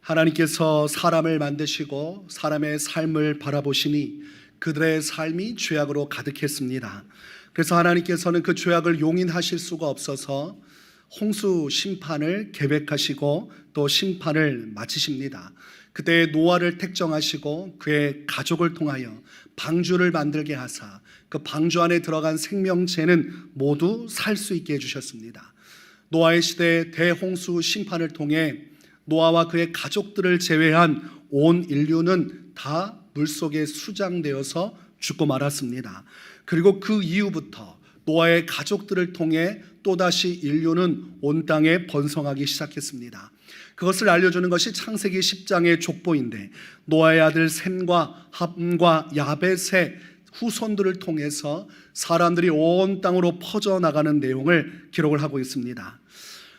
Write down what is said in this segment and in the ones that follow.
하나님께서 사람을 만드시고 사람의 삶을 바라보시니 그들의 삶이 죄악으로 가득했습니다. 그래서 하나님께서는 그 죄악을 용인하실 수가 없어서 홍수 심판을 계획하시고 또 심판을 마치십니다. 그때 노아를 택정하시고 그의 가족을 통하여 방주를 만들게 하사 그 방주 안에 들어간 생명체는 모두 살 수 있게 해주셨습니다. 노아의 시대의 대홍수 심판을 통해 노아와 그의 가족들을 제외한 온 인류는 다 물속에 수장되어서 죽고 말았습니다. 그리고 그 이후부터 노아의 가족들을 통해 또다시 인류는 온 땅에 번성하기 시작했습니다. 그것을 알려주는 것이 창세기 10장의 족보인데 노아의 아들 셈과 함과 야벳의 후손들을 통해서 사람들이 온 땅으로 퍼져나가는 내용을 기록을 하고 있습니다.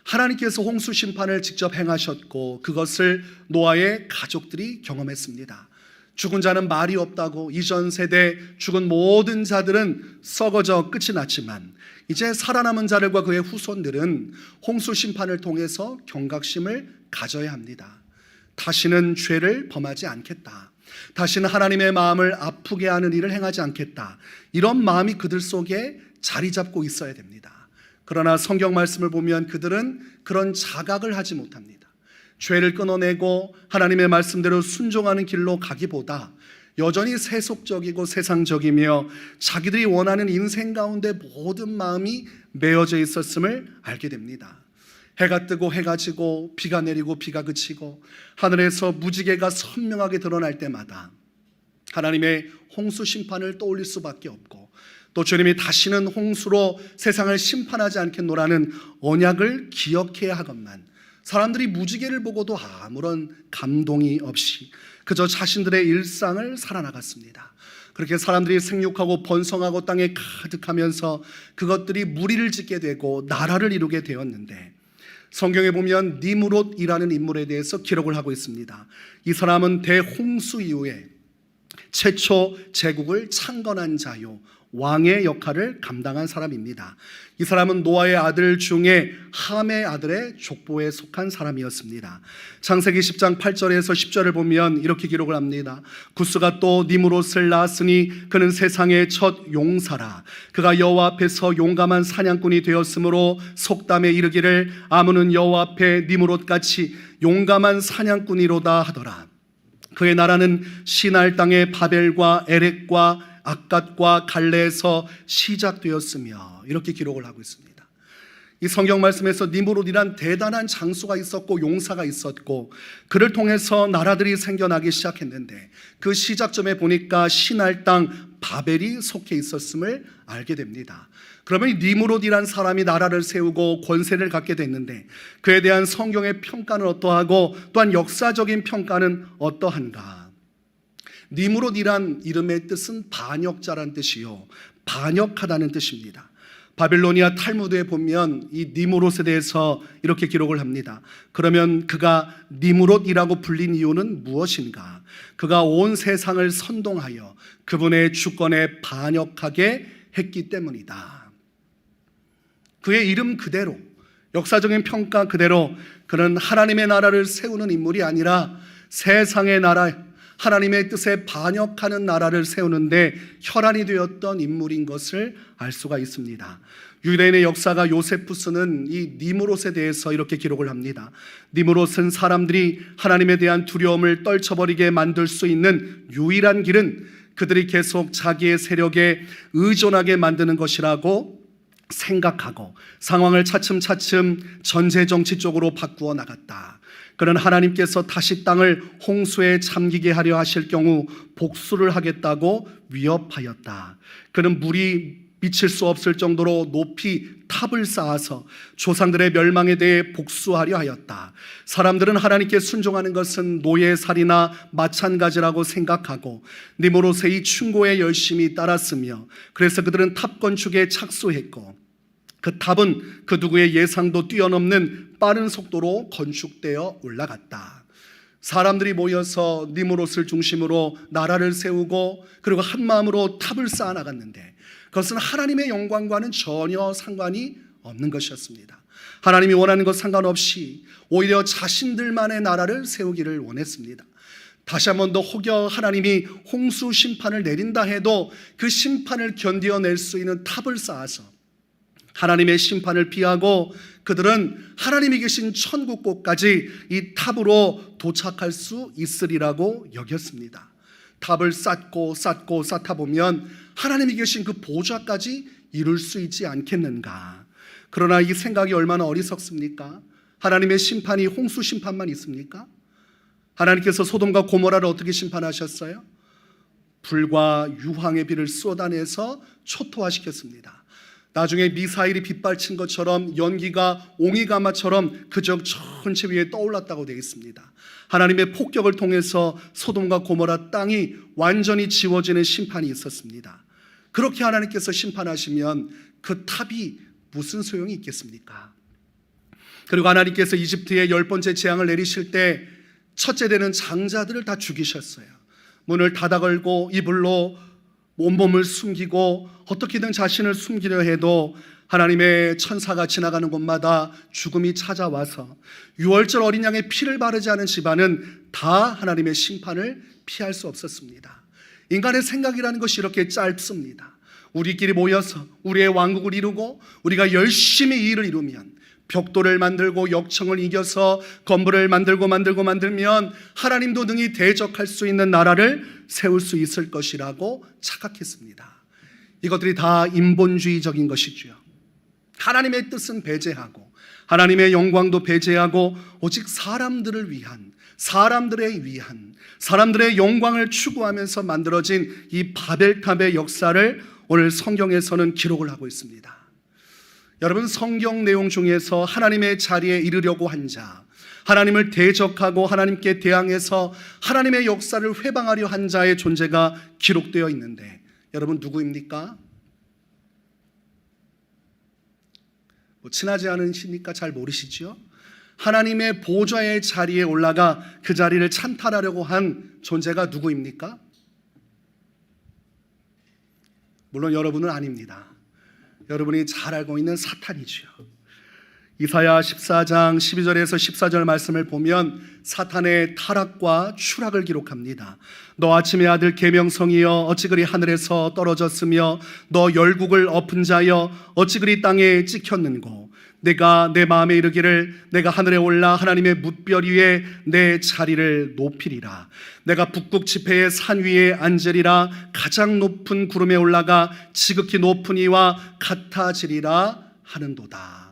하나님께서 홍수 심판을 직접 행하셨고 그것을 노아의 가족들이 경험했습니다. 죽은 자는 말이 없다고 이전 세대 죽은 모든 자들은 썩어져 끝이 났지만 이제 살아남은 자들과 그의 후손들은 홍수 심판을 통해서 경각심을 가져야 합니다. 다시는 죄를 범하지 않겠다. 다시는 하나님의 마음을 아프게 하는 일을 행하지 않겠다. 이런 마음이 그들 속에 자리 잡고 있어야 됩니다. 그러나 성경 말씀을 보면 그들은 그런 자각을 하지 못합니다. 죄를 끊어내고 하나님의 말씀대로 순종하는 길로 가기보다 여전히 세속적이고 세상적이며 자기들이 원하는 인생 가운데 모든 마음이 메어져 있었음을 알게 됩니다. 해가 뜨고 해가 지고 비가 내리고 비가 그치고 하늘에서 무지개가 선명하게 드러날 때마다 하나님의 홍수 심판을 떠올릴 수밖에 없고 또 주님이 다시는 홍수로 세상을 심판하지 않겠노라는 언약을 기억해야 하건만 사람들이 무지개를 보고도 아무런 감동이 없이 그저 자신들의 일상을 살아나갔습니다. 그렇게 사람들이 생육하고 번성하고 땅에 가득하면서 그것들이 무리를 짓게 되고 나라를 이루게 되었는데 성경에 보면 니므롯이라는 인물에 대해서 기록을 하고 있습니다. 이 사람은 대홍수 이후에 최초 제국을 창건한 자요 왕의 역할을 감당한 사람입니다. 이 사람은 노아의 아들 중에 함의 아들의 족보에 속한 사람이었습니다. 창세기 10장 8절에서 10절을 보면 이렇게 기록을 합니다. 구스가 또 니므롯을 낳았으니 그는 세상의 첫 용사라. 그가 여호와 앞에서 용감한 사냥꾼이 되었으므로 속담에 이르기를 아무는 여호와 앞에 니므롯같이 용감한 사냥꾼이로다 하더라. 그의 나라는 시날 땅의 바벨과 에렉과 악갓과 갈레에서 시작되었으며 이렇게 기록을 하고 있습니다. 이 성경 말씀에서 니므롯이란 대단한 장수가 있었고 용사가 있었고 그를 통해서 나라들이 생겨나기 시작했는데 그 시작점에 보니까 시날 땅 바벨이 속해 있었음을 알게 됩니다. 그러면 이 니므롯이란 사람이 나라를 세우고 권세를 갖게 됐는데 그에 대한 성경의 평가는 어떠하고 또한 역사적인 평가는 어떠한가? 니므롯이란 이름의 뜻은 반역자란 뜻이요 반역하다는 뜻입니다. 바빌로니아 탈무드에 보면 이 니므롯에 대해서 이렇게 기록을 합니다. 그러면 그가 니므롯이라고 불린 이유는 무엇인가? 그가 온 세상을 선동하여 그분의 주권에 반역하게 했기 때문이다. 그의 이름 그대로 역사적인 평가 그대로 그는 하나님의 나라를 세우는 인물이 아니라 세상의 나라 하나님의 뜻에 반역하는 나라를 세우는데 혈안이 되었던 인물인 것을 알 수가 있습니다. 유대인의 역사가 요세푸스는 이 니므롯에 대해서 이렇게 기록을 합니다. 니므롯은 사람들이 하나님에 대한 두려움을 떨쳐버리게 만들 수 있는 유일한 길은 그들이 계속 자기의 세력에 의존하게 만드는 것이라고 생각하고 상황을 차츰차츰 전제정치 쪽으로 바꾸어 나갔다. 그는 하나님께서 다시 땅을 홍수에 잠기게 하려 하실 경우 복수를 하겠다고 위협하였다. 그는 물이 미칠 수 없을 정도로 높이 탑을 쌓아서 조상들의 멸망에 대해 복수하려 하였다. 사람들은 하나님께 순종하는 것은 노예살이나 마찬가지라고 생각하고 니므롯의 이 충고에 열심히 따랐으며 그래서 그들은 탑 건축에 착수했고 그 탑은 그 누구의 예상도 뛰어넘는 빠른 속도로 건축되어 올라갔다. 사람들이 모여서 니므롯을 중심으로 나라를 세우고 그리고 한 마음으로 탑을 쌓아 나갔는데 그것은 하나님의 영광과는 전혀 상관이 없는 것이었습니다. 하나님이 원하는 것 상관없이 오히려 자신들만의 나라를 세우기를 원했습니다. 다시 한 번 더 혹여 하나님이 홍수 심판을 내린다 해도 그 심판을 견뎌낼 수 있는 탑을 쌓아서 하나님의 심판을 피하고 그들은 하나님이 계신 천국곳까지 이 탑으로 도착할 수 있으리라고 여겼습니다. 탑을 쌓고 쌓다 보면 하나님이 계신 그 보좌까지 이룰 수 있지 않겠는가. 그러나 이 생각이 얼마나 어리석습니까? 하나님의 심판이 홍수 심판만 있습니까? 하나님께서 소돔과 고모라를 어떻게 심판하셨어요? 불과 유황의 비를 쏟아내서 초토화시켰습니다. 나중에 미사일이 빗발친 것처럼 연기가 옹이가마처럼 그저 전체 위에 떠올랐다고 되어 있습니다. 하나님의 폭격을 통해서 소돔과 고모라 땅이 완전히 지워지는 심판이 있었습니다. 그렇게 하나님께서 심판하시면 그 탑이 무슨 소용이 있겠습니까? 그리고 하나님께서 이집트에 10번째 재앙을 내리실 때 첫째 되는 장자들을 다 죽이셨어요. 문을 닫아 걸고 이불로 온몸을 숨기고 어떻게든 자신을 숨기려 해도 하나님의 천사가 지나가는 곳마다 죽음이 찾아와서 유월절 어린 양의 피를 바르지 않은 집안은 다 하나님의 심판을 피할 수 없었습니다. 인간의 생각이라는 것이 이렇게 짧습니다. 우리끼리 모여서 우리의 왕국을 이루고 우리가 열심히 이 일을 이루면 벽돌을 만들고 역청을 이겨서 건물을 만들면 하나님도 능히 대적할 수 있는 나라를 세울 수 있을 것이라고 착각했습니다. 이것들이 다 인본주의적인 것이죠. 하나님의 뜻은 배제하고 하나님의 영광도 배제하고 오직 사람들을 위한, 사람들의 영광을 추구하면서 만들어진 이 바벨탑의 역사를 오늘 성경에서는 기록을 하고 있습니다. 여러분, 성경 내용 중에서 하나님의 자리에 이르려고 한 자, 하나님을 대적하고 하나님께 대항해서 하나님의 역사를 회방하려 한 자의 존재가 기록되어 있는데 여러분 누구입니까? 친하지 않으시니까 잘 모르시죠? 하나님의 보좌의 자리에 올라가 그 자리를 찬탈하려고 한 존재가 누구입니까? 물론 여러분은 아닙니다. 여러분이 잘 알고 있는 사탄이죠. 이사야 14장 12절에서 14절 말씀을 보면 사탄의 타락과 추락을 기록합니다. 너 아침의 아들 계명성이여 어찌 그리 하늘에서 떨어졌으며 너 열국을 엎은 자여 어찌 그리 땅에 찍혔는고 내가 내 마음에 이르기를 내가 하늘에 올라 하나님의 뭇별 위에 내 자리를 높이리라. 내가 북극 지폐의 산 위에 앉으리라. 가장 높은 구름에 올라가 지극히 높은 이와 같아지리라 하는도다.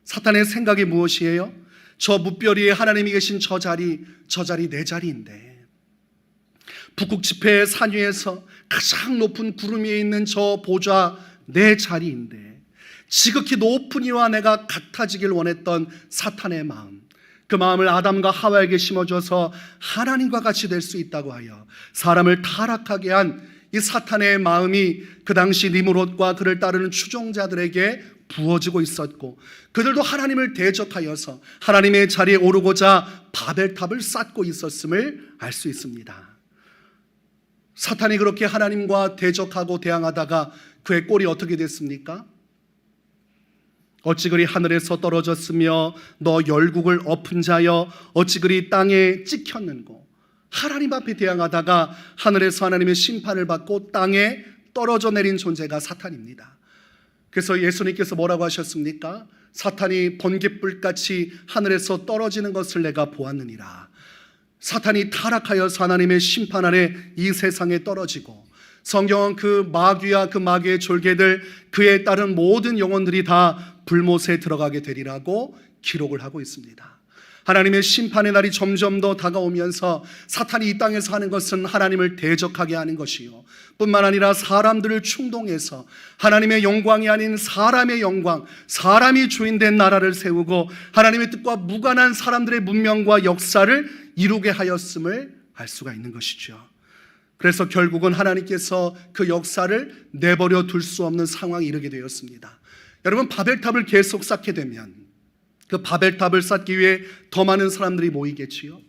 사탄의 생각이 무엇이에요? 저 뭇별 위에 하나님이 계신 저 자리 내 자리인데, 북극 지폐의 산 위에서 가장 높은 구름 위에 있는 저 보좌 내 자리인데 지극히 높은 이와 내가 같아지길 원했던 사탄의 마음, 그 마음을 아담과 하와에게 심어줘서 하나님과 같이 될 수 있다고 하여 사람을 타락하게 한 이 사탄의 마음이 그 당시 니므롯과 그를 따르는 추종자들에게 부어지고 있었고 그들도 하나님을 대적하여서 하나님의 자리에 오르고자 바벨탑을 쌓고 있었음을 알 수 있습니다. 사탄이 그렇게 하나님과 대적하고 대항하다가 그의 꼴이 어떻게 됐습니까? 어찌 그리 하늘에서 떨어졌으며 너 열국을 엎은 자여 어찌 그리 땅에 찍혔는고. 하나님 앞에 대항하다가 하늘에서 하나님의 심판을 받고 땅에 떨어져 내린 존재가 사탄입니다. 그래서 예수님께서 뭐라고 하셨습니까? 사탄이 번갯불같이 하늘에서 떨어지는 것을 내가 보았느니라. 사탄이 타락하여서 하나님의 심판 아래 이 세상에 떨어지고 성경은 그 마귀와 그 마귀의 졸개들 그에 따른 모든 영혼들이 다 불못에 들어가게 되리라고 기록을 하고 있습니다. 하나님의 심판의 날이 점점 더 다가오면서 사탄이 이 땅에서 하는 것은 하나님을 대적하게 하는 것이요 뿐만 아니라 사람들을 충동해서 하나님의 영광이 아닌 사람의 영광, 사람이 주인된 나라를 세우고 하나님의 뜻과 무관한 사람들의 문명과 역사를 이루게 하였음을 알 수가 있는 것이죠. 그래서 결국은 하나님께서 그 역사를 내버려 둘 수 없는 상황에 이르게 되었습니다. 여러분, 바벨탑을 계속 쌓게 되면 그 바벨탑을 쌓기 위해 더 많은 사람들이 모이겠지요.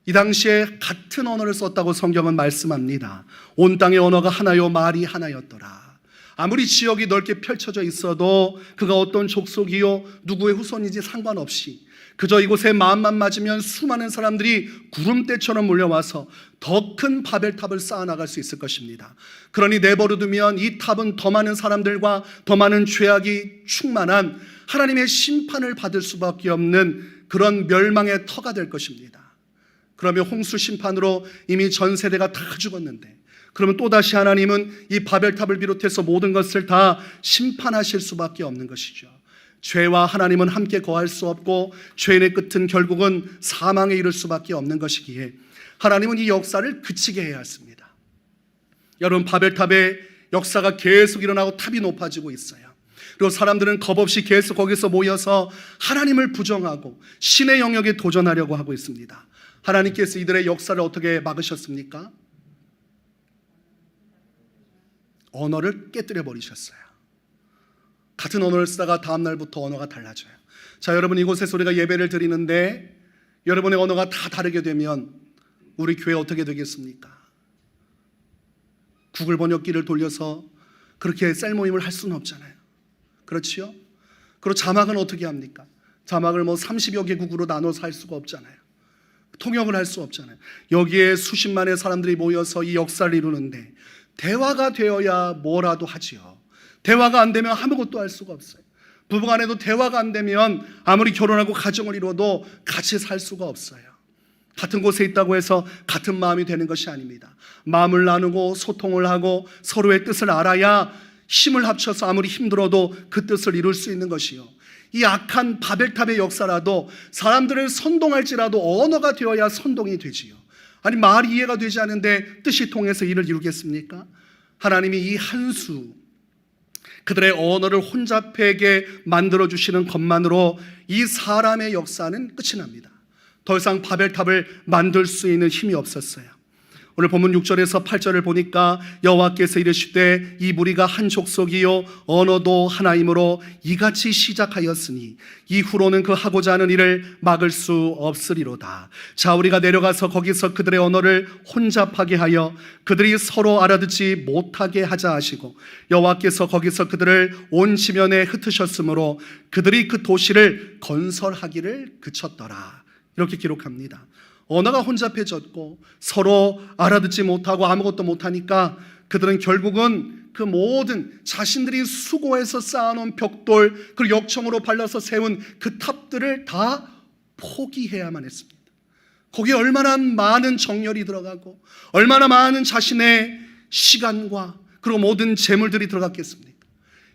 이 당시에 같은 언어를 썼다고 성경은 말씀합니다. 온 땅의 언어가 하나요 말이 하나였더라. 아무리 지역이 넓게 펼쳐져 있어도 그가 어떤 족속이요 누구의 후손인지 상관없이 그저 이곳에 마음만 맞으면 수많은 사람들이 구름대처럼 몰려와서 더 큰 바벨탑을 쌓아나갈 수 있을 것입니다. 그러니 내버려두면 이 탑은 더 많은 사람들과 더 많은 죄악이 충만한 하나님의 심판을 받을 수밖에 없는 그런 멸망의 터가 될 것입니다. 그러면 홍수 심판으로 이미 전 세대가 다 죽었는데, 그러면 또다시 하나님은 이 바벨탑을 비롯해서 모든 것을 다 심판하실 수밖에 없는 것이죠. 죄와 하나님은 함께 거할 수 없고 죄인의 끝은 결국은 사망에 이를 수밖에 없는 것이기에 하나님은 이 역사를 그치게 해야 했습니다. 여러분, 바벨탑의 역사가 계속 일어나고 탑이 높아지고 있어요. 그리고 사람들은 겁없이 계속 거기서 모여서 하나님을 부정하고 신의 영역에 도전하려고 하고 있습니다. 하나님께서 이들의 역사를 어떻게 막으셨습니까? 언어를 깨뜨려 버리셨어요. 같은 언어를 쓰다가 다음 날부터 언어가 달라져요. 자, 여러분, 이곳에서 우리가 예배를 드리는데 여러분의 언어가 다 다르게 되면 우리 교회 어떻게 되겠습니까? 구글 번역기를 돌려서 그렇게 셀 모임을 할 수는 없잖아요. 그렇지요? 그리고 자막은 어떻게 합니까? 자막을 30여 개국으로 나눠서 할 수가 없잖아요. 통역을 할 수 없잖아요. 여기에 수십만의 사람들이 모여서 이 역사를 이루는데 대화가 되어야 뭐라도 하지요. 대화가 안 되면 아무것도 할 수가 없어요. 부부간에도 대화가 안 되면 아무리 결혼하고 가정을 이루어도 같이 살 수가 없어요. 같은 곳에 있다고 해서 같은 마음이 되는 것이 아닙니다. 마음을 나누고 소통을 하고 서로의 뜻을 알아야 힘을 합쳐서 아무리 힘들어도 그 뜻을 이룰 수 있는 것이요. 이 악한 바벨탑의 역사라도 사람들을 선동할지라도 언어가 되어야 선동이 되지요. 아니, 말이 이해가 되지 않는데 뜻이 통해서 일을 이루겠습니까? 하나님이 이 한 수, 그들의 언어를 혼잡하게 만들어주시는 것만으로 이 사람의 역사는 끝이 납니다. 더 이상 바벨탑을 만들 수 있는 힘이 없었어요. 오늘 본문 6절에서 8절을 보니까 여호와께서 이르시되 이 무리가 한 족속이요 언어도 하나이므로 이같이 시작하였으니 이후로는 그 하고자 하는 일을 막을 수 없으리로다. 자, 우리가 내려가서 거기서 그들의 언어를 혼잡하게 하여 그들이 서로 알아듣지 못하게 하자 하시고 여호와께서 거기서 그들을 온 지면에 흩으셨으므로 그들이 그 도시를 건설하기를 그쳤더라. 이렇게 기록합니다. 언어가 혼잡해졌고 서로 알아듣지 못하고 아무것도 못하니까 그들은 결국은 그 모든 자신들이 수고해서 쌓아놓은 벽돌, 그리고 역청으로 발라서 세운 그 탑들을 다 포기해야만 했습니다. 거기에 얼마나 많은 정열이 들어가고 얼마나 많은 자신의 시간과 그리고 모든 재물들이 들어갔겠습니까?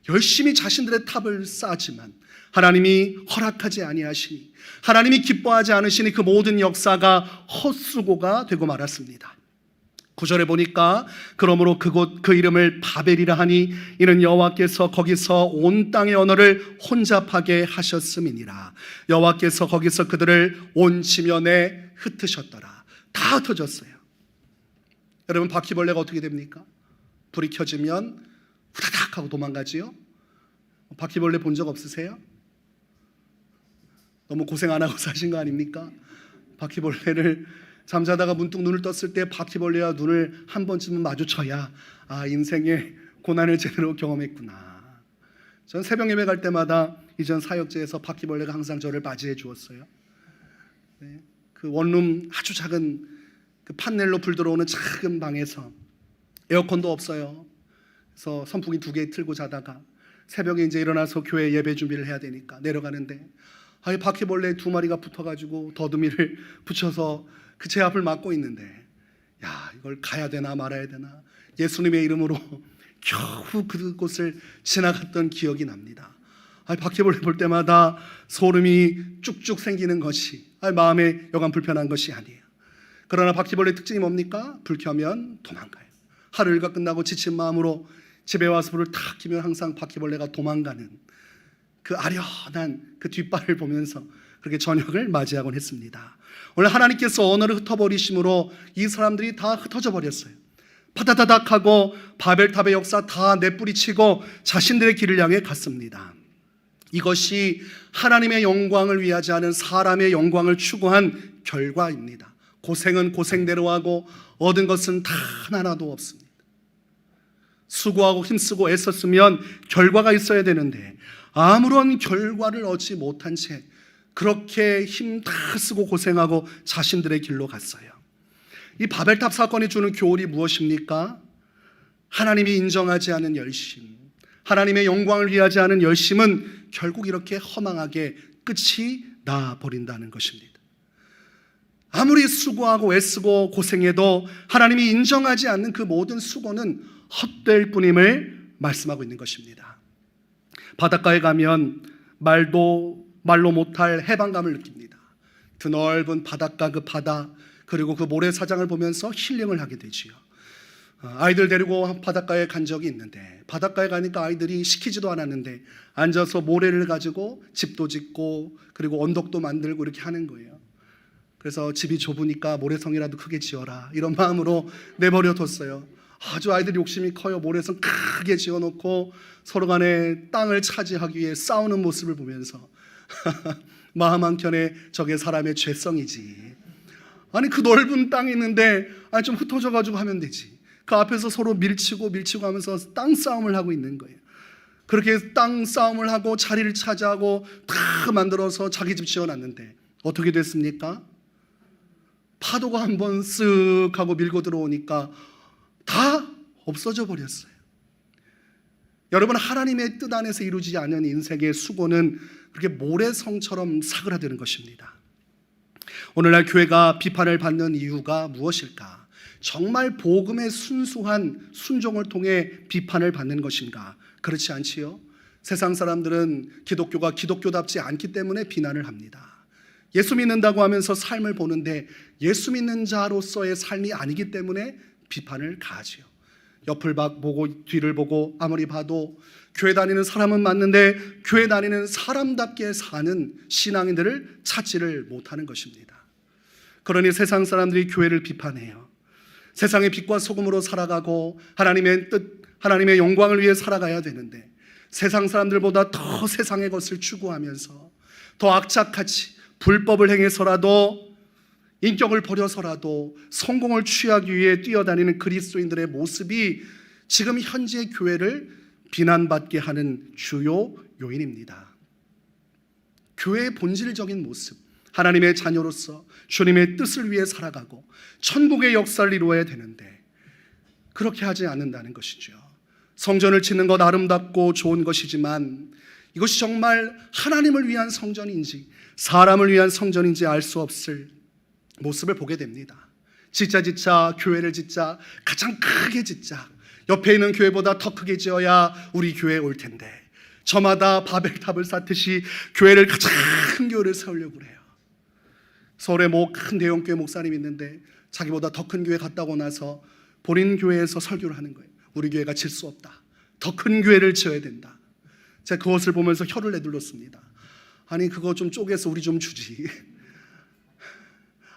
열심히 자신들의 탑을 쌓지만 하나님이 허락하지 아니하시니, 하나님이 기뻐하지 않으시니 그 모든 역사가 헛수고가 되고 말았습니다. 9절에 보니까 그러므로 그곳 그 이름을 바벨이라 하니 이는 여호와께서 거기서 온 땅의 언어를 혼잡하게 하셨음이니라. 여호와께서 거기서 그들을 온 지면에 흩으셨더라. 다 흩어졌어요. 여러분, 바퀴벌레가 어떻게 됩니까? 불이 켜지면 후다닥 하고 도망가지요. 바퀴벌레 본 적 없으세요? 너무 고생 안 하고 사신 거 아닙니까? 바퀴벌레를 잠자다가 문득 눈을 떴을 때 바퀴벌레와 눈을 한 번쯤은 마주쳐야 인생의 고난을 제대로 경험했구나. 전 새벽 예배 갈 때마다 이전 사역제에서 바퀴벌레가 항상 저를 맞이해 주었어요. 네, 그 원룸 아주 작은 그 판넬로 불 들어오는 작은 방에서 에어컨도 없어요. 그래서 선풍기 2개 틀고 자다가 새벽에 이제 일어나서 교회 예배 준비를 해야 되니까 내려가는데 바퀴벌레 2마리가 붙어가지고 더듬이를 붙여서 그 제 앞을 막고 있는데, 야, 이걸 가야 되나 말아야 되나 예수님의 이름으로 겨우 그곳을 지나갔던 기억이 납니다. 바퀴벌레 볼 때마다 소름이 쭉쭉 생기는 것이 마음에 여간 불편한 것이 아니에요. 그러나 바퀴벌레 특징이 뭡니까? 불 켜면 도망가요. 하루 일과 끝나고 지친 마음으로 집에 와서 불을 탁 켜면 항상 바퀴벌레가 도망가는 그 아련한 그 뒷발을 보면서 그렇게 저녁을 맞이하곤 했습니다. 오늘 하나님께서 언어를 흩어버리심으로 이 사람들이 다 흩어져 버렸어요. 파다다닥 하고 바벨탑의 역사 다 내뿌리치고 자신들의 길을 향해 갔습니다. 이것이 하나님의 영광을 위하지 않은 사람의 영광을 추구한 결과입니다. 고생은 고생대로 하고 얻은 것은 단 하나도 없습니다. 수고하고 힘쓰고 애썼으면 결과가 있어야 되는데 아무런 결과를 얻지 못한 채 그렇게 힘 다 쓰고 고생하고 자신들의 길로 갔어요. 이 바벨탑 사건이 주는 교훈이 무엇입니까? 하나님이 인정하지 않은 열심, 하나님의 영광을 위하지 않은 열심은 결국 이렇게 허망하게 끝이 나버린다는 것입니다. 아무리 수고하고 애쓰고 고생해도 하나님이 인정하지 않는 그 모든 수고는 헛될 뿐임을 말씀하고 있는 것입니다. 바닷가에 가면 말로 못할 해방감을 느낍니다. 드넓은 바닷가, 그 바다, 그리고 그 모래사장을 보면서 힐링을 하게 되지요. 아이들 데리고 바닷가에 간 적이 있는데, 바닷가에 가니까 아이들이 시키지도 않았는데 앉아서 모래를 가지고 집도 짓고 그리고 언덕도 만들고 이렇게 하는 거예요. 그래서 집이 좁으니까 모래성이라도 크게 지어라, 이런 마음으로 내버려 뒀어요. 아주 아이들이 욕심이 커요. 모래성 크게 지어놓고 서로 간에 땅을 차지하기 위해 싸우는 모습을 보면서 마음 한켠에 저게 사람의 죄성이지. 아니 그 넓은 땅이 있는데 좀 흩어져 가지고 하면 되지. 그 앞에서 서로 밀치고 하면서 땅 싸움을 하고 있는 거예요. 그렇게 땅 싸움을 하고 자리를 차지하고 다 만들어서 자기 집 지어놨는데 어떻게 됐습니까? 파도가 한번 쓱 하고 밀고 들어오니까 다 없어져 버렸어요. 여러분, 하나님의 뜻 안에서 이루어지지 않은 인생의 수고는 그렇게 모래성처럼 사그라드는 것입니다. 오늘날 교회가 비판을 받는 이유가 무엇일까? 정말 복음의 순수한 순종을 통해 비판을 받는 것인가? 그렇지 않지요? 세상 사람들은 기독교가 기독교답지 않기 때문에 비난을 합니다. 예수 믿는다고 하면서 삶을 보는데 예수 믿는 자로서의 삶이 아니기 때문에 비판을 가하지요. 옆을 보고 뒤를 보고 아무리 봐도 교회 다니는 사람은 맞는데 교회 다니는 사람답게 사는 신앙인들을 찾지를 못하는 것입니다. 그러니 세상 사람들이 교회를 비판해요. 세상의 빛과 소금으로 살아가고 하나님의 뜻, 하나님의 영광을 위해 살아가야 되는데 세상 사람들보다 더 세상의 것을 추구하면서 더 악착같이 불법을 행해서라도 인격을 버려서라도 성공을 취하기 위해 뛰어다니는 그리스도인들의 모습이 지금 현재 교회를 비난받게 하는 주요 요인입니다. 교회의 본질적인 모습, 하나님의 자녀로서 주님의 뜻을 위해 살아가고 천국의 역사를 이루어야 되는데 그렇게 하지 않는다는 것이죠. 성전을 짓는 것 아름답고 좋은 것이지만 이것이 정말 하나님을 위한 성전인지 사람을 위한 성전인지 알 수 없을 모습을 보게 됩니다. 짓자 교회를 짓자, 가장 크게 짓자, 옆에 있는 교회보다 더 크게 지어야 우리 교회에 올 텐데 저마다 바벨탑을 쌓듯이 교회를 가장 큰 교회를 세우려고 그래요. 서울에 큰 대형교회 목사님 있는데 자기보다 더 큰 교회 갔다 오고 나서 본인 교회에서 설교를 하는 거예요. 우리 교회가 질 수 없다, 더 큰 교회를 지어야 된다. 제가 그것을 보면서 혀를 내둘렀습니다. 아니 그거 좀 쪼개서 우리 좀 주지.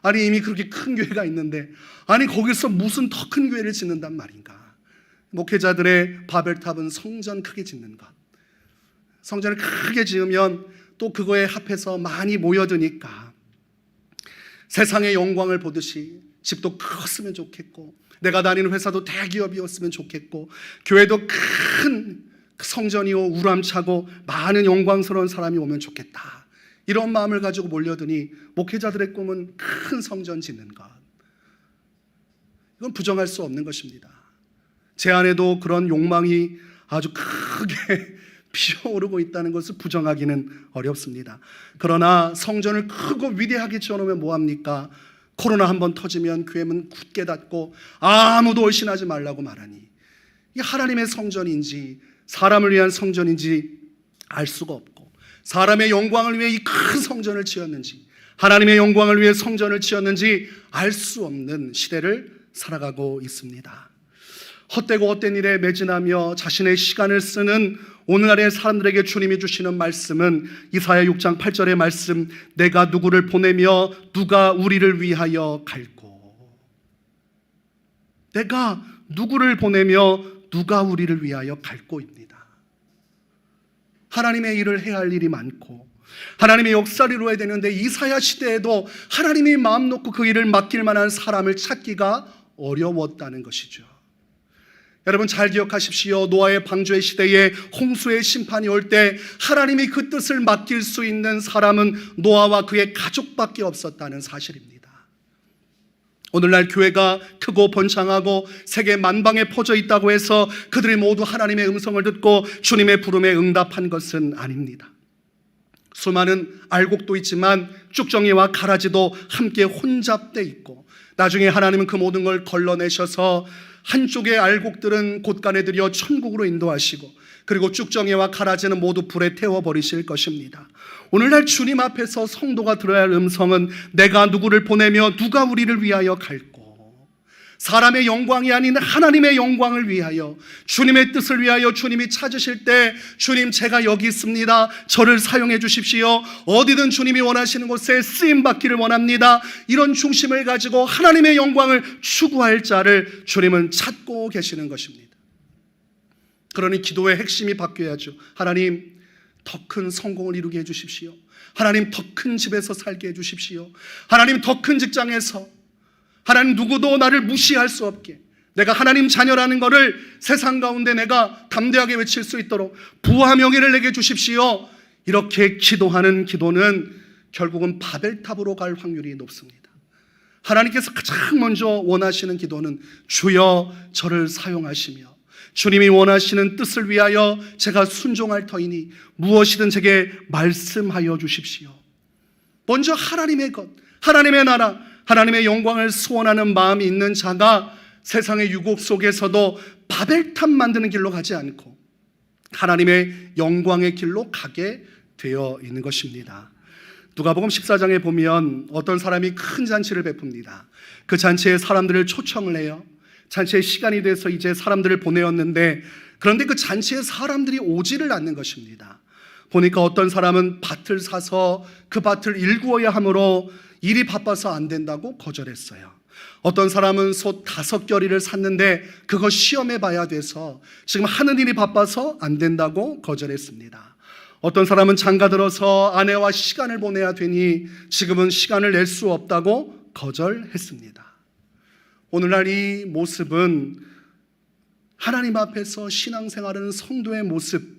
아니 이미 그렇게 큰 교회가 있는데 아니 거기서 무슨 더 큰 교회를 짓는단 말인가. 목회자들의 바벨탑은 성전 크게 짓는 것, 성전을 크게 지으면 또 그거에 합해서 많이 모여드니까 세상의 영광을 보듯이 집도 컸으면 좋겠고 내가 다니는 회사도 대기업이었으면 좋겠고 교회도 큰 성전이요 우람차고 많은 영광스러운 사람이 오면 좋겠다, 이런 마음을 가지고 몰려드니 목회자들의 꿈은 큰 성전 짓는 것. 이건 부정할 수 없는 것입니다. 제 안에도 그런 욕망이 아주 크게 피어오르고 있다는 것을 부정하기는 어렵습니다. 그러나 성전을 크고 위대하게 지어놓으면 뭐합니까? 코로나 한번 터지면 교회문 굳게 닫고 아무도 얼씬하지 말라고 말하니 이게 하나님의 성전인지 사람을 위한 성전인지 알 수가 없고, 사람의 영광을 위해 이 큰 성전을 지었는지 하나님의 영광을 위해 성전을 지었는지 알 수 없는 시대를 살아가고 있습니다. 헛되고 헛된 일에 매진하며 자신의 시간을 쓰는 오늘날의 사람들에게 주님이 주시는 말씀은 이사야 6장 8절의 말씀, 내가 누구를 보내며 누가 우리를 위하여 갈고. 내가 누구를 보내며 누가 우리를 위하여 갈고입니다. 하나님의 일을 해야 할 일이 많고 하나님의 역사를 이루어야 되는데 이사야 시대에도 하나님이 마음 놓고 그 일을 맡길 만한 사람을 찾기가 어려웠다는 것이죠. 여러분 잘 기억하십시오. 노아의 방주의 시대에 홍수의 심판이 올 때 하나님이 그 뜻을 맡길 수 있는 사람은 노아와 그의 가족밖에 없었다는 사실입니다. 오늘날 교회가 크고 번창하고 세계 만방에 퍼져 있다고 해서 그들이 모두 하나님의 음성을 듣고 주님의 부름에 응답한 것은 아닙니다. 수많은 알곡도 있지만 쭉정이와 가라지도 함께 혼잡돼 있고, 나중에 하나님은 그 모든 걸 걸러내셔서 한쪽의 알곡들은 곳간에 들여 천국으로 인도하시고, 그리고 쭉정이와 가라지는 모두 불에 태워버리실 것입니다. 오늘날 주님 앞에서 성도가 들어야 할 음성은 내가 누구를 보내며 누가 우리를 위하여 갈고, 사람의 영광이 아닌 하나님의 영광을 위하여, 주님의 뜻을 위하여 주님이 찾으실 때 주님 제가 여기 있습니다, 저를 사용해 주십시오, 어디든 주님이 원하시는 곳에 쓰임받기를 원합니다, 이런 중심을 가지고 하나님의 영광을 추구할 자를 주님은 찾고 계시는 것입니다. 그러니 기도의 핵심이 바뀌어야죠. 하나님 더 큰 성공을 이루게 해주십시오. 하나님 더 큰 집에서 살게 해주십시오. 하나님 더 큰 직장에서, 하나님 누구도 나를 무시할 수 없게, 내가 하나님 자녀라는 것을 세상 가운데 내가 담대하게 외칠 수 있도록 부와 명예를 내게 주십시오. 이렇게 기도하는 기도는 결국은 바벨탑으로 갈 확률이 높습니다. 하나님께서 가장 먼저 원하시는 기도는 주여 저를 사용하시며 주님이 원하시는 뜻을 위하여 제가 순종할 터이니 무엇이든 제게 말씀하여 주십시오. 먼저 하나님의 것, 하나님의 나라, 하나님의 영광을 소원하는 마음이 있는 자가 세상의 유혹 속에서도 바벨탑 만드는 길로 가지 않고 하나님의 영광의 길로 가게 되어 있는 것입니다. 누가복음 14장에 보면 어떤 사람이 큰 잔치를 베풉니다. 그 잔치에 사람들을 초청을 해요. 잔치의 시간이 돼서 이제 사람들을 보내었는데, 그런데 그 잔치에 사람들이 오지를 않는 것입니다. 보니까 어떤 사람은 밭을 사서 그 밭을 일구어야 하므로 일이 바빠서 안 된다고 거절했어요. 어떤 사람은 소 5겨리를 샀는데 그거 시험해 봐야 돼서 지금 하는 일이 바빠서 안 된다고 거절했습니다. 어떤 사람은 장가 들어서 아내와 시간을 보내야 되니 지금은 시간을 낼 수 없다고 거절했습니다. 오늘날 이 모습은 하나님 앞에서 신앙생활하는 성도의 모습,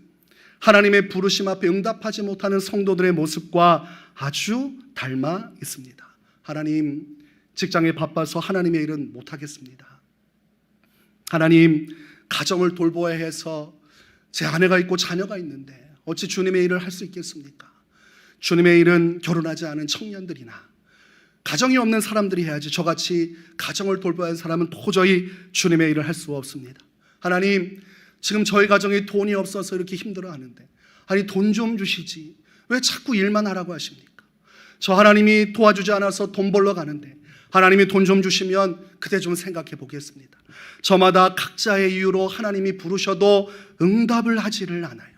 하나님의 부르심 앞에 응답하지 못하는 성도들의 모습과 아주 닮아 있습니다. 하나님, 직장에 바빠서 하나님의 일은 못하겠습니다. 하나님, 가정을 돌보아야 해서 제 아내가 있고 자녀가 있는데 어찌 주님의 일을 할 수 있겠습니까? 주님의 일은 결혼하지 않은 청년들이나 가정이 없는 사람들이 해야지, 저같이 가정을 돌봐야 하는 사람은 도저히 주님의 일을 할 수 없습니다. 하나님, 지금 저희 가정에 돈이 없어서 이렇게 힘들어하는데, 아니 돈 좀 주시지 왜 자꾸 일만 하라고 하십니까? 저 하나님이 도와주지 않아서 돈 벌러 가는데 하나님이 돈 좀 주시면 그때 좀 생각해 보겠습니다. 저마다 각자의 이유로 하나님이 부르셔도 응답을 하지를 않아요.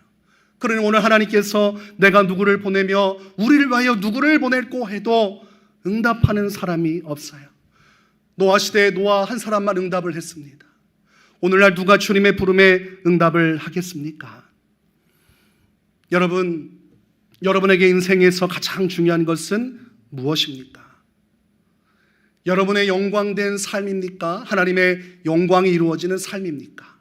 그러니 오늘 하나님께서 내가 누구를 보내며 우리를 위하여 누구를 보낼고 해도 응답하는 사람이 없어요. 노아 시대에 노아 한 사람만 응답을 했습니다. 오늘날 누가 주님의 부름에 응답을 하겠습니까? 여러분, 여러분에게 인생에서 가장 중요한 것은 무엇입니까? 여러분의 영광된 삶입니까? 하나님의 영광이 이루어지는 삶입니까?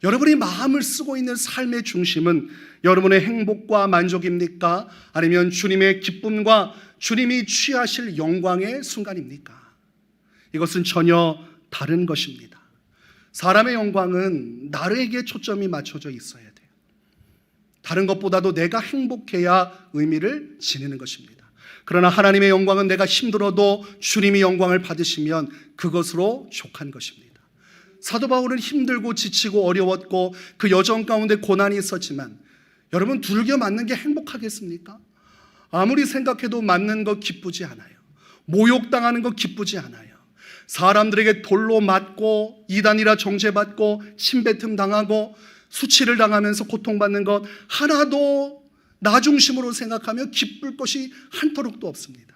여러분이 마음을 쓰고 있는 삶의 중심은 여러분의 행복과 만족입니까? 아니면 주님의 기쁨과 주님이 취하실 영광의 순간입니까? 이것은 전혀 다른 것입니다. 사람의 영광은 나에게 초점이 맞춰져 있어야 돼요. 다른 것보다도 내가 행복해야 의미를 지니는 것입니다. 그러나 하나님의 영광은 내가 힘들어도 주님이 영광을 받으시면 그것으로 족한 것입니다. 사도 바울은 힘들고 지치고 어려웠고 그 여정 가운데 고난이 있었지만, 여러분 두들겨 맞는 게 행복하겠습니까? 아무리 생각해도 맞는 거 기쁘지 않아요. 모욕당하는 거 기쁘지 않아요. 사람들에게 돌로 맞고 이단이라 정죄받고 침뱉음 당하고 수치를 당하면서 고통받는 것 하나도 나 중심으로 생각하며 기쁠 것이 한터룩도 없습니다.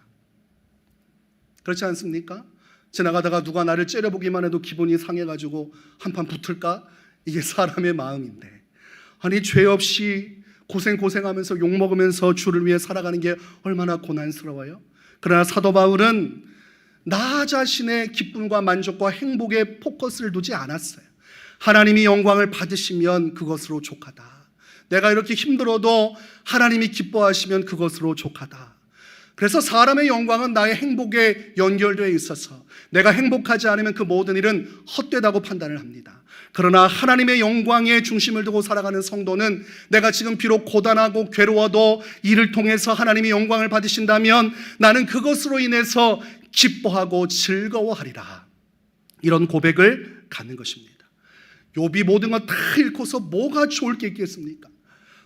그렇지 않습니까? 지나가다가 누가 나를 째려보기만 해도 기분이 상해가지고 한판 붙을까? 이게 사람의 마음인데, 아니 죄 없이 고생하면서 욕먹으면서 주를 위해 살아가는 게 얼마나 고난스러워요. 그러나 사도 바울은 나 자신의 기쁨과 만족과 행복에 포커스를 두지 않았어요. 하나님이 영광을 받으시면 그것으로 족하다. 내가 이렇게 힘들어도 하나님이 기뻐하시면 그것으로 족하다. 그래서 사람의 영광은 나의 행복에 연결되어 있어서 내가 행복하지 않으면 그 모든 일은 헛되다고 판단을 합니다. 그러나 하나님의 영광에 중심을 두고 살아가는 성도는 내가 지금 비록 고단하고 괴로워도 이를 통해서 하나님이 영광을 받으신다면 나는 그것으로 인해서 기뻐하고 즐거워하리라. 이런 고백을 갖는 것입니다. 욥이 모든 것 다 잃고서 뭐가 좋을 게 있겠습니까?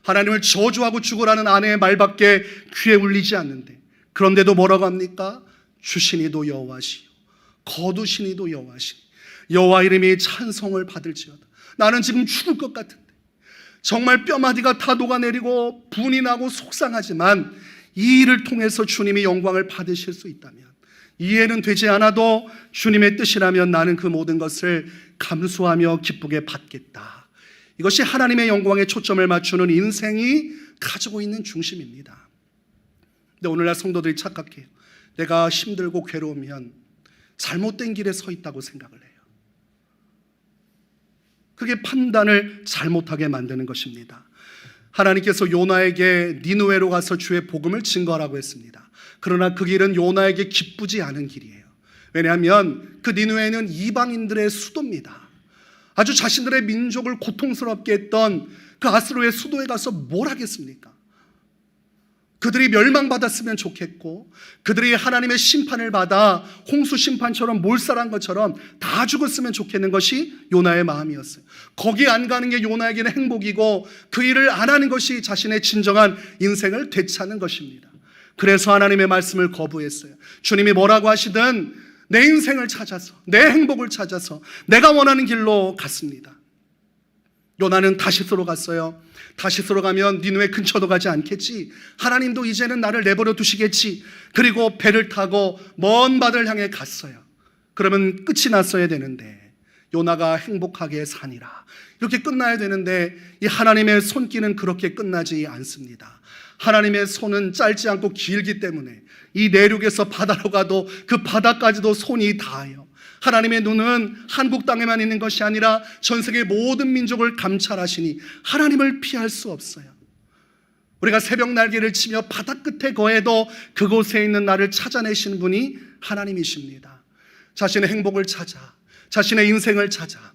하나님을 저주하고 죽으라는 아내의 말밖에 귀에 울리지 않는데, 그런데도 뭐라고 합니까? 주시니도 여호와시요 거두시니도 여호와시니 여호와 이름이 찬송을 받을지어다. 나는 지금 죽을 것 같은데, 정말 뼈마디가 다 녹아내리고 분이 나고 속상하지만 이 일을 통해서 주님이 영광을 받으실 수 있다면, 이해는 되지 않아도 주님의 뜻이라면 나는 그 모든 것을 감수하며 기쁘게 받겠다. 이것이 하나님의 영광에 초점을 맞추는 인생이 가지고 있는 중심입니다. 근데 오늘날 성도들이 착각해요. 내가 힘들고 괴로우면 잘못된 길에 서 있다고 생각을 해요. 그게 판단을 잘못하게 만드는 것입니다. 하나님께서 요나에게 니느웨로 가서 주의 복음을 증거하라고 했습니다. 그러나 그 길은 요나에게 기쁘지 않은 길이에요. 왜냐하면 그 니느웨는 이방인들의 수도입니다. 아주 자신들의 민족을 고통스럽게 했던 그 아수르의 수도에 가서 뭘 하겠습니까? 그들이 멸망받았으면 좋겠고, 그들이 하나님의 심판을 받아 홍수 심판처럼 몰살한 것처럼 다 죽었으면 좋겠는 것이 요나의 마음이었어요. 거기 안 가는 게 요나에게는 행복이고, 그 일을 안 하는 것이 자신의 진정한 인생을 되찾는 것입니다. 그래서 하나님의 말씀을 거부했어요. 주님이 뭐라고 하시든 내 인생을 찾아서, 내 행복을 찾아서 내가 원하는 길로 갔습니다. 요나는 다시스로 갔어요. 다시스로 가면 니느웨 근처도 가지 않겠지. 하나님도 이제는 나를 내버려 두시겠지. 그리고 배를 타고 먼 바다를 향해 갔어요. 그러면 끝이 났어야 되는데, 요나가 행복하게 사니라, 이렇게 끝나야 되는데, 이 하나님의 손길은 그렇게 끝나지 않습니다. 하나님의 손은 짧지 않고 길기 때문에 이 내륙에서 바다로 가도 그 바다까지도 손이 닿아요. 하나님의 눈은 한국 땅에만 있는 것이 아니라 전 세계 모든 민족을 감찰하시니 하나님을 피할 수 없어요. 우리가 새벽 날개를 치며 바다 끝에 거해도 그곳에 있는 나를 찾아내시는 분이 하나님이십니다. 자신의 행복을 찾아, 자신의 인생을 찾아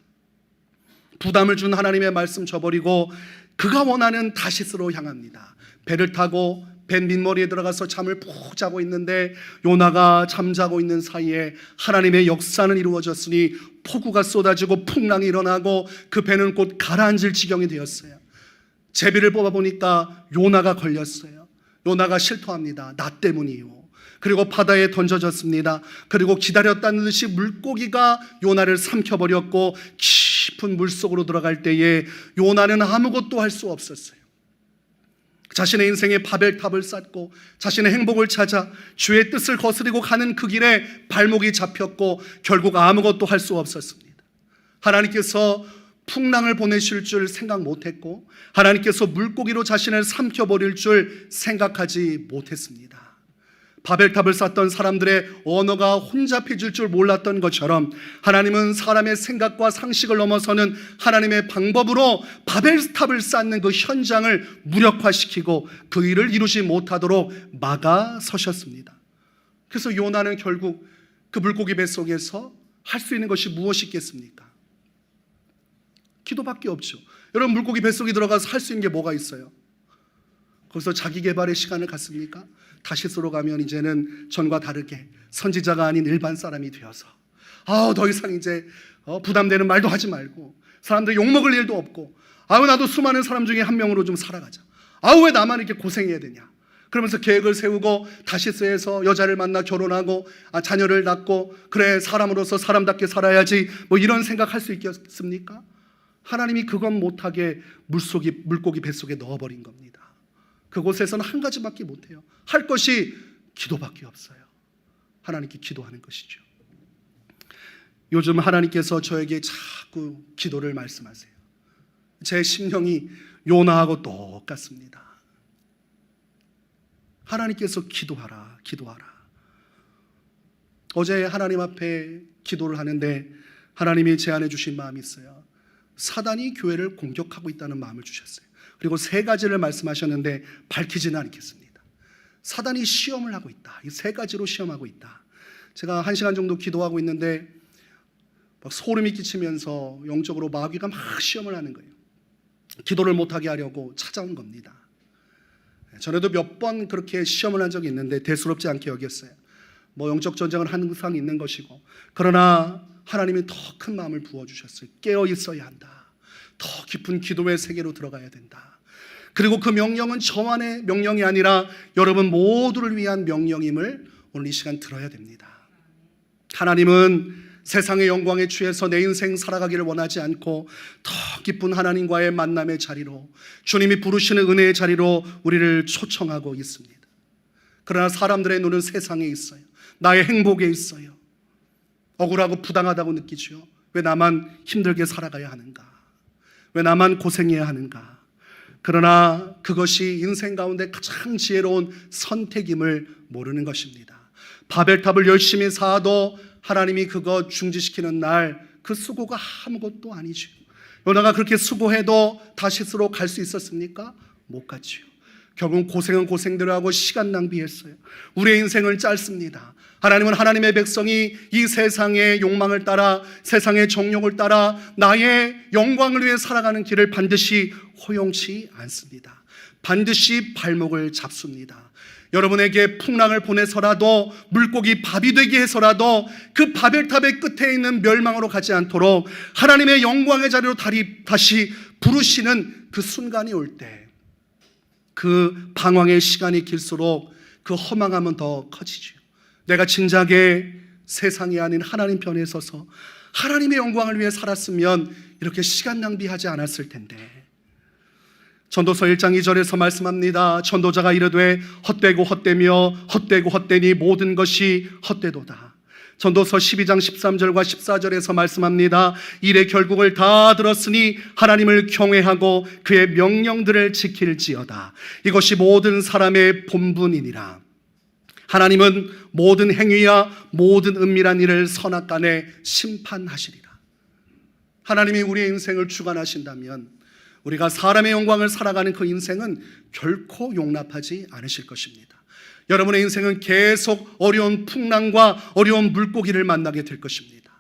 부담을 준 하나님의 말씀 저버리고 그가 원하는 다시스로 향합니다. 배를 타고 배 밑머리에 들어가서 잠을 푹 자고 있는데, 요나가 잠자고 있는 사이에 하나님의 역사는 이루어졌으니 폭우가 쏟아지고 풍랑이 일어나고 그 배는 곧 가라앉을 지경이 되었어요. 제비를 뽑아보니까 요나가 걸렸어요. 요나가 실토합니다. 나 때문이요. 그리고 바다에 던져졌습니다. 그리고 기다렸다는 듯이 물고기가 요나를 삼켜버렸고, 깊은 물속으로 들어갈 때에 요나는 아무것도 할 수 없었어요. 자신의 인생에 바벨탑을 쌓고 자신의 행복을 찾아 주의 뜻을 거스리고 가는 그 길에 발목이 잡혔고 결국 아무것도 할 수 없었습니다. 하나님께서 풍랑을 보내실 줄 생각 못했고, 하나님께서 물고기로 자신을 삼켜버릴 줄 생각하지 못했습니다. 바벨탑을 쌓던 사람들의 언어가 혼잡해질 줄 몰랐던 것처럼, 하나님은 사람의 생각과 상식을 넘어서는 하나님의 방법으로 바벨탑을 쌓는 그 현장을 무력화시키고 그 일을 이루지 못하도록 막아서셨습니다. 그래서 요나는 결국 그 물고기 뱃속에서 할 수 있는 것이 무엇이 있겠습니까? 기도밖에 없죠. 여러분, 물고기 뱃속에 들어가서 할 수 있는 게 뭐가 있어요? 거기서 자기 개발의 시간을 갖습니까? 다시스로 가면 이제는 전과 다르게 선지자가 아닌 일반 사람이 되어서 더 이상 이제 부담되는 말도 하지 말고, 사람들 욕먹을 일도 없고, 나도 수많은 사람 중에 한 명으로 좀 살아가자. 왜 나만 이렇게 고생해야 되냐. 그러면서 계획을 세우고 다시스에서 여자를 만나 결혼하고 자녀를 낳고, 그래 사람으로서 사람답게 살아야지, 이런 생각할 수 있겠습니까? 하나님이 그건 못하게 물고기 뱃속에 넣어버린 겁니다. 그곳에서는 한 가지밖에 못해요. 할 것이 기도밖에 없어요. 하나님께 기도하는 것이죠. 요즘 하나님께서 저에게 자꾸 기도를 말씀하세요. 제 심령이 요나하고 똑같습니다. 하나님께서 기도하라, 기도하라. 어제 하나님 앞에 기도를 하는데 하나님이 제안해 주신 마음이 있어요. 사단이 교회를 공격하고 있다는 마음을 주셨어요. 그리고 세 가지를 말씀하셨는데 밝히지는 않겠습니다. 사단이 시험을 하고 있다. 이 세 가지로 시험하고 있다. 제가 1시간 정도 기도하고 있는데 막 소름이 끼치면서 영적으로 마귀가 막 시험을 하는 거예요. 기도를 못하게 하려고 찾아온 겁니다. 전에도 몇 번 그렇게 시험을 한 적이 있는데 대수롭지 않게 여겼어요. 영적 전쟁은 항상 있는 것이고, 그러나 하나님이 더 큰 마음을 부어주셨어요. 깨어 있어야 한다. 더 깊은 기도의 세계로 들어가야 된다. 그리고 그 명령은 저만의 명령이 아니라 여러분 모두를 위한 명령임을 오늘 이 시간 들어야 됩니다. 하나님은 세상의 영광에 취해서 내 인생 살아가기를 원하지 않고 더 깊은 하나님과의 만남의 자리로, 주님이 부르시는 은혜의 자리로 우리를 초청하고 있습니다. 그러나 사람들의 눈은 세상에 있어요. 나의 행복에 있어요. 억울하고 부당하다고 느끼죠. 왜 나만 힘들게 살아가야 하는가? 왜 나만 고생해야 하는가? 그러나 그것이 인생 가운데 가장 지혜로운 선택임을 모르는 것입니다. 바벨탑을 열심히 쌓아도 하나님이 그거 중지시키는 날 그 수고가 아무것도 아니죠. 요나가 그렇게 수고해도 다시스로 갈 수 있었습니까? 못 갔지요. 결국은 고생은 고생대로 하고 시간 낭비했어요. 우리의 인생은 짧습니다. 하나님은 하나님의 백성이 이 세상의 욕망을 따라, 세상의 정욕을 따라 나의 영광을 위해 살아가는 길을 반드시 허용치 않습니다. 반드시 발목을 잡습니다. 여러분에게 풍랑을 보내서라도, 물고기 밥이 되게 해서라도 그 바벨탑의 끝에 있는 멸망으로 가지 않도록 하나님의 영광의 자리로 다시 부르시는 그 순간이 올 때, 그 방황의 시간이 길수록 그 허망함은 더 커지죠. 내가 진작에 세상이 아닌 하나님 편에 서서 하나님의 영광을 위해 살았으면 이렇게 시간 낭비하지 않았을 텐데. 전도서 1장 2절에서 말씀합니다. 전도자가 이르되 헛되고 헛되며 헛되고 헛되니 모든 것이 헛되도다. 전도서 12장 13절과 14절에서 말씀합니다. 일의 결국을 다 들었으니 하나님을 경외하고 그의 명령들을 지킬지어다. 이것이 모든 사람의 본분이니라. 하나님은 모든 행위와 모든 은밀한 일을 선악간에 심판하시리라. 하나님이 우리의 인생을 주관하신다면 우리가 사람의 영광을 살아가는 그 인생은 결코 용납하지 않으실 것입니다. 여러분의 인생은 계속 어려운 풍랑과 어려운 물고기를 만나게 될 것입니다.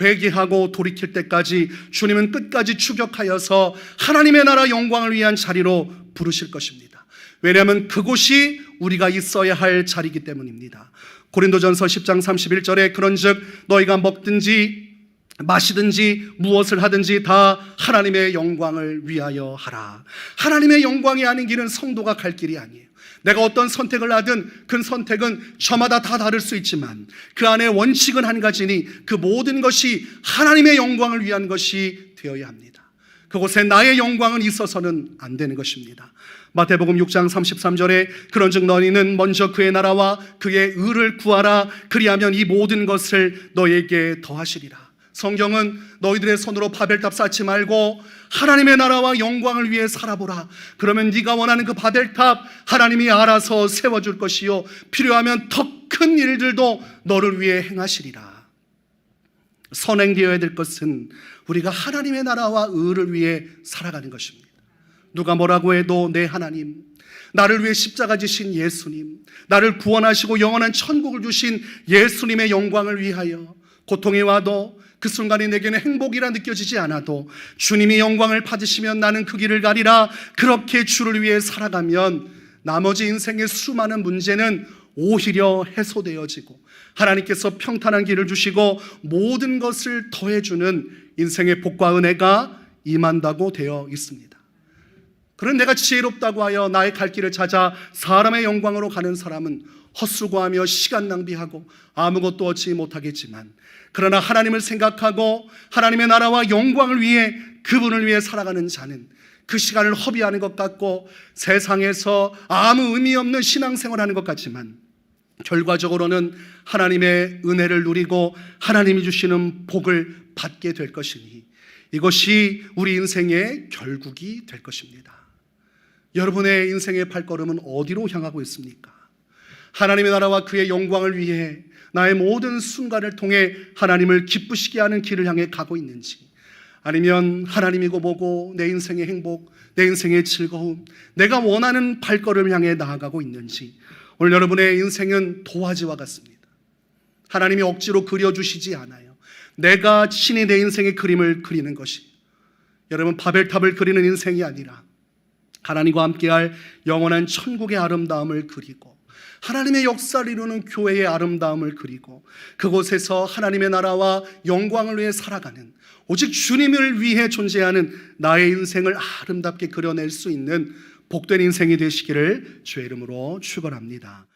회개하고 돌이킬 때까지 주님은 끝까지 추격하여서 하나님의 나라 영광을 위한 자리로 부르실 것입니다. 왜냐하면 그곳이 우리가 있어야 할 자리이기 때문입니다. 고린도전서 10장 31절에 그런즉 너희가 먹든지 마시든지 무엇을 하든지 다 하나님의 영광을 위하여 하라. 하나님의 영광이 아닌 길은 성도가 갈 길이 아니에요. 내가 어떤 선택을 하든 그 선택은 저마다 다 다를 수 있지만 그 안에 원칙은 한 가지니 그 모든 것이 하나님의 영광을 위한 것이 되어야 합니다. 그곳에 나의 영광은 있어서는 안 되는 것입니다. 마태복음 6장 33절에 그런즉 너희는 먼저 그의 나라와 그의 의를 구하라. 그리하면 이 모든 것을 너에게 더하시리라. 성경은 너희들의 손으로 바벨탑 쌓지 말고 하나님의 나라와 영광을 위해 살아보라. 그러면 네가 원하는 그 바벨탑 하나님이 알아서 세워줄 것이요 필요하면 더 큰 일들도 너를 위해 행하시리라. 선행되어야 될 것은 우리가 하나님의 나라와 의를 위해 살아가는 것입니다. 누가 뭐라고 해도 내 하나님, 나를 위해 십자가 지신 예수님, 나를 구원하시고 영원한 천국을 주신 예수님의 영광을 위하여 고통이 와도 그 순간이 내게는 행복이라 느껴지지 않아도 주님이 영광을 받으시면 나는 그 길을 가리라. 그렇게 주를 위해 살아가면 나머지 인생의 수많은 문제는 오히려 해소되어지고 하나님께서 평탄한 길을 주시고 모든 것을 더해주는 인생의 복과 은혜가 임한다고 되어 있습니다. 그런 내가 지혜롭다고 하여 나의 갈 길을 찾아 사람의 영광으로 가는 사람은 헛수고하며 시간 낭비하고 아무것도 얻지 못하겠지만, 그러나 하나님을 생각하고 하나님의 나라와 영광을 위해 그분을 위해 살아가는 자는 그 시간을 허비하는 것 같고 세상에서 아무 의미 없는 신앙생활하는 것 같지만 결과적으로는 하나님의 은혜를 누리고 하나님이 주시는 복을 받게 될 것이니 이것이 우리 인생의 결국이 될 것입니다. 여러분의 인생의 발걸음은 어디로 향하고 있습니까? 하나님의 나라와 그의 영광을 위해 나의 모든 순간을 통해 하나님을 기쁘시게 하는 길을 향해 가고 있는지, 아니면 하나님이고 뭐고 내 인생의 행복, 내 인생의 즐거움, 내가 원하는 발걸음을 향해 나아가고 있는지, 오늘 여러분의 인생은 도화지와 같습니다. 하나님이 억지로 그려주시지 않아요. 내가 친히 내 인생의 그림을 그리는 것이, 여러분 바벨탑을 그리는 인생이 아니라 하나님과 함께할 영원한 천국의 아름다움을 그리고 하나님의 역사를 이루는 교회의 아름다움을 그리고 그곳에서 하나님의 나라와 영광을 위해 살아가는, 오직 주님을 위해 존재하는 나의 인생을 아름답게 그려낼 수 있는 복된 인생이 되시기를 주의 이름으로 축원합니다.